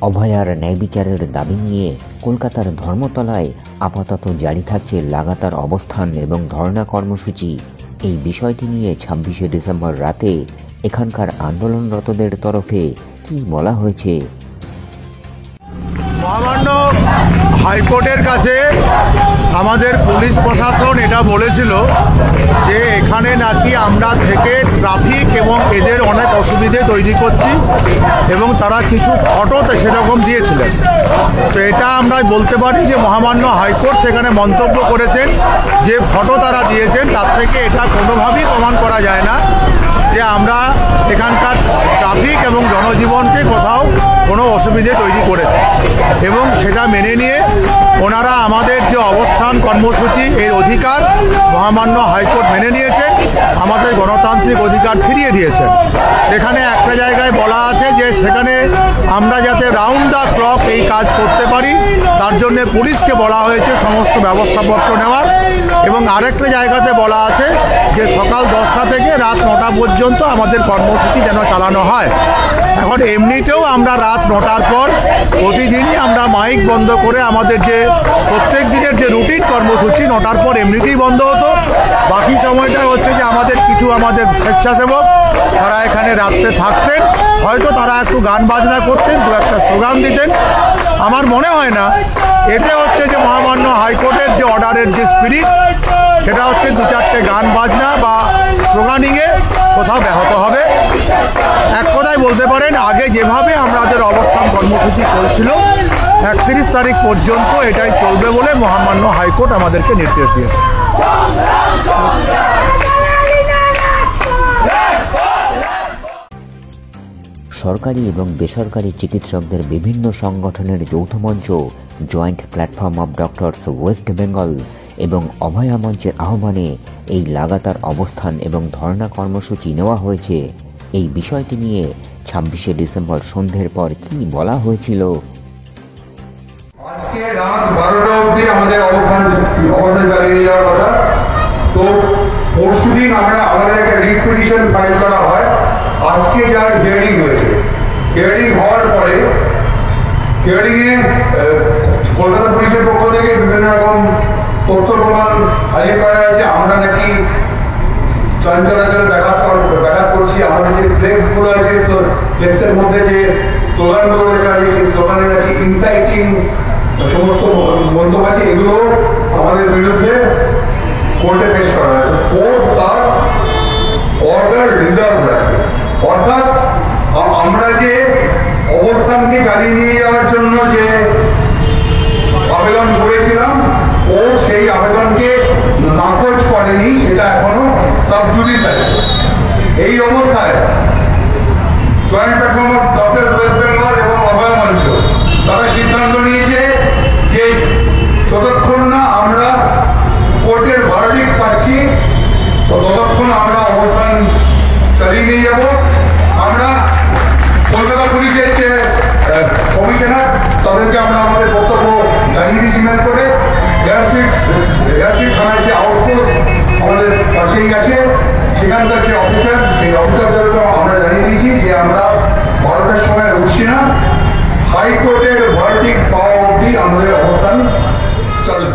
অভয়ার ন্যায় বিচারের দাবি নিয়ে কলকাতার ধর্মতলায় আপাতত জারি থাকছে লাগাতার অবস্থান এবং ধর্ণা কর্মসূচি। এই বিষয়টি নিয়ে ২৬শে ডিসেম্বর রাতে এখানকার আন্দোলনরতদের তরফে কি বলা হয়েছে। মহামান্য হাইকোর্টের কাছে আমাদের পুলিশ প্রশাসন এটা বলেছিল যে এখানে নাকি আমরা থেকে ট্রাফিক এবং এদের অনেক অসুবিধে তৈরি করছি এবং তারা কিছু ফটো সেরকম দিয়েছিলেন। তো এটা আমরা বলতে পারি যে মহামান্য হাইকোর্ট সেখানে মন্তব্য করেছেন যে ফটো তারা দিয়েছেন তার থেকে এটা কোনোভাবেই প্রমাণ করা যায় না যে আমরা এখানকার ট্রাফিক এবং জনজীবনকে কোথাও কোনো অসুবিধে তৈরি করেছি, এবং সেটা মেনে নিয়ে ওনারা আমাদের যে অবস্থান কর্মসূচি এর অধিকার মহামান্য হাইকোর্ট মেনে নিয়েছেন, আমাদের গণতান্ত্রিক অধিকার ফিরিয়ে দিয়েছেন। সেখানে একটা জায়গায় বলা আছে যে সেখানে আমরা যাতে রাউন্ড দ্য ক্লক এই কাজ করতে পারি তার জন্য পুলিশকে বলা হয়েছে সমস্ত ব্যবস্থাপত্র নেওয়ার, এবং আরেকটা জায়গাতে বলা আছে যে সকাল 10টা থেকে রাত 9টা পর্যন্ত আমাদের কর্মসূচি যেন চালানো হয়। এখন এমনিতেও আমরা রাত 9টার পর প্রতিদিনই আমরা মাইক বন্ধ করে আমাদের যে প্রত্যেক দিনের যে রুটিন কর্মসূচি 9টার পর এমনিতেই বন্ধ হতো। বাকি সময়টা হচ্ছে যে আমাদের স্বেচ্ছাসেবক তারা এখানে রাত্রে থাকতেন, হয়তো তারা একটু গান বাজনা করতেন, দু একটা স্লোগান দিতেন। আমার মনে হয় না এতে হচ্ছে যে মহামান্য হাইকোর্টের যে অর্ডারের যে স্পিরিট সেটা হচ্ছে 2-4টে গান বাজনা বা স্লোগানিংয়ে কোথাও ব্যাহত হবে। এক কথায় বলতে পারেন আগে যেভাবে আমাদের অবস্থান কর্মসূচি চলছিল 31 তারিখ পর্যন্ত এটাই চলবে বলে মহামান্য হাইকোর্ট আমাদেরকে নির্দেশ দিয়েছে। সরকারি এবং বেসরকারি চিকিৎসকদের বিভিন্ন সংগঠনের যৌথ মঞ্চ joint platform of doctors West Bengal এবং অভয়া মঞ্চের আহ্বানে এই লাগাতার অবস্থান এবং ধর্ণা কর্মসূচি নেওয়া হয়েছে। এই বিষয়টি নিয়ে ২৬শে ডিসেম্বর সন্ধ্যের পর কি বলা হয়েছিল। আজকে রাত 12টা অবধি আমাদের অবস্থান চালিয়ে যাওয়ার কথা। তো পরশুদিন আমাদের একটা রিট পিটিশন ফাইল করা হয়। আজকে যার হিয়ারিং হয়েছে, হিয়ারিং হওয়ার পরে হিয়ারিংয়ে কলকাতা পুলিশের পক্ষ থেকে বিভিন্ন রকম তথ্য প্রমাণ হাজির করা হয়েছে। আমরা নাকি চলাচল ব্যাঘাত করছি, আমাদের যে ফ্লেক্সগুলো আছে ফ্লেক্সের মধ্যে যে স্লোগানগুলো লেখা আছে সেই স্লোগানে নাকি ইনসাইটিং সমস্ত মন্তব্য আছে, এগুলো আমাদের বিরুদ্ধে কোর্টে পেশ করা হয়। কোর্ট তার অর্ডার রিজার্ভ রাখবে, অর্থাৎ আমরা যে অবস্থানকে চালিয়ে নিয়ে যাওয়ার জন্য যে আবেদন করেছিলাম ও সেই আবেদনকে নাকচ করেনি, সেটা এখনো সাবজুডিস আছে। এই অবস্থায় joint platform of doctors West Bengal এবং অভয়া মঞ্চ তারা সিদ্ধান্ত নিয়েছে যে যতক্ষণ না আমরা কোর্টের ভার্ডিক্ট পাচ্ছি ততক্ষণ আমরা অবস্থান চালিয়ে নিয়ে যাব। আমরা কলকাতা পুলিশের যে কমিশনার তাদেরকে আমরা আমাদের বক্তব্য জানিয়ে দিয়েছি মেল করে। এয়ারস্ট্রিট থানায় যে আউটপোস্ট আমাদের পাশেই আছে, সেখানকার যে অফিসার সেই অফিসারদেরকে আমরা জানিয়ে দিয়েছি যে আমরা 12টার সময় উঠছি না, হাইকোর্টের ভার্ডিক্ট পাওয়া অবধি আমাদের অবস্থান চালু।